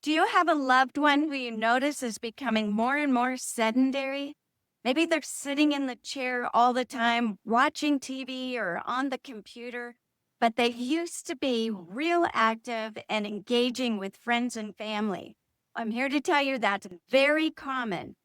Do you have a loved one who you notice is becoming more and more sedentary? Maybe they're sitting in the chair all the time, watching TV or on the computer, but they used to be real active and engaging with friends and family. I'm here to tell you that's very common.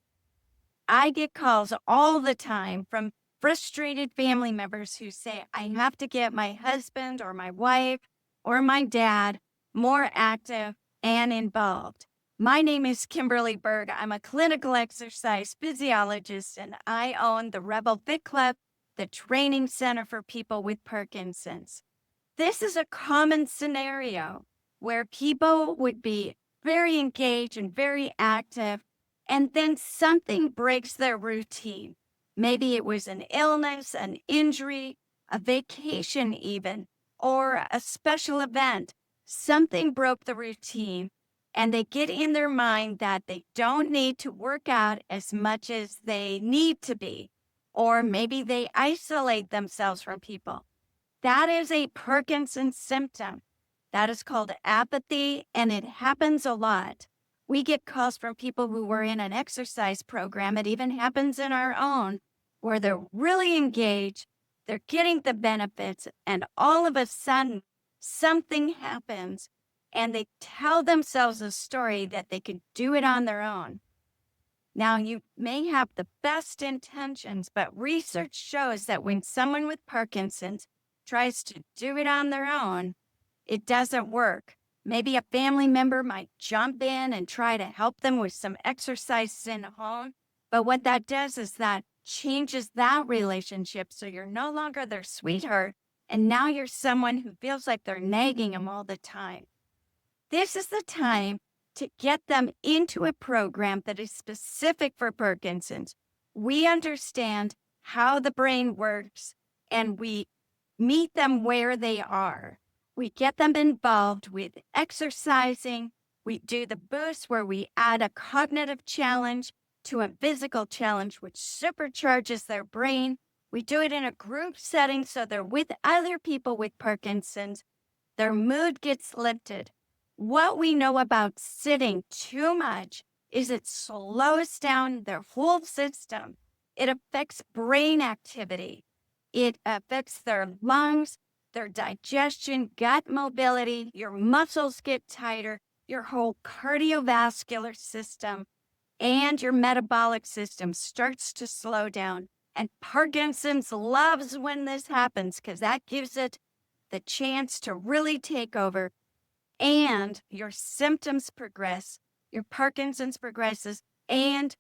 I get calls all the time from frustrated family members who say, I have to get my husband or my wife or my dad more active and involved. My name is Kimberly Berg. I'm a clinical exercise physiologist and I own the Rebel Fit Club, the training center for people with Parkinson's. This is a common scenario where people would be very engaged and very active, and then something breaks their routine. Maybe it was an illness, an injury, a vacation, even, or a special event. Something broke the routine, and they get in their mind that they don't need to work out as much as they need to be, or maybe they isolate themselves from people. That is a Parkinson's symptom. That is called apathy, and it happens a lot. We get calls from people who were in an exercise program. It even happens in our own, where they're really engaged, they're getting the benefits, and all of a sudden, something happens, and they tell themselves a story that they could do it on their own. Now, you may have the best intentions, but research shows that when someone with Parkinson's tries to do it on their own, it doesn't work. Maybe a family member might jump in and try to help them with some exercises in home. But what that does is that changes that relationship. So you're no longer their sweetheart. And now you're someone who feels like they're nagging them all the time. This is the time to get them into a program that is specific for Parkinson's. We understand how the brain works and we meet them where they are. We get them involved with exercising. We do the boost where we add a cognitive challenge to a physical challenge, which supercharges their brain. We do it in a group setting so they're with other people with Parkinson's. Their mood gets lifted. What we know about sitting too much is it slows down their whole system. It affects brain activity. It affects their lungs, their digestion, gut mobility. Your muscles get tighter, your whole cardiovascular system and your metabolic system starts to slow down. And Parkinson's loves when this happens because that gives it the chance to really take over. And your symptoms progress, your Parkinson's progresses, and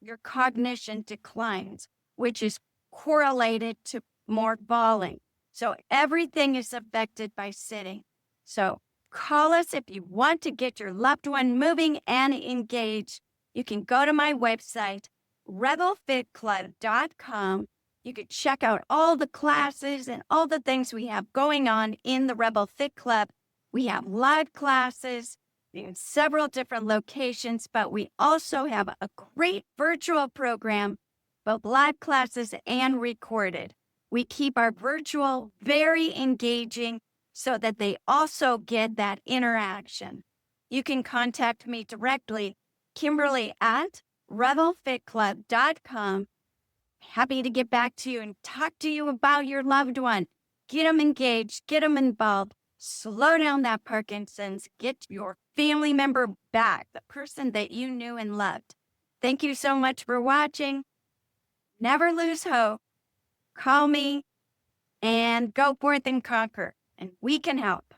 your cognition declines, which is correlated to more falling. So everything is affected by sitting. So call us if you want to get your loved one moving and engaged. You can go to my website, rebelfitclub.com. You can check out all the classes and all the things we have going on in the Rebel Fit Club. We have live classes in several different locations, but we also have a great virtual program, both live classes and recorded. We keep our virtual very engaging so that they also get that interaction. You can contact me directly, Kimberly at rebelfitclub.com. Happy to get back to you and talk to you about your loved one. Get them engaged, get them involved. Slow down that Parkinson's. Get your family member back, the person that you knew and loved. Thank you so much for watching. Never lose hope. Call me and go forth and conquer, and we can help.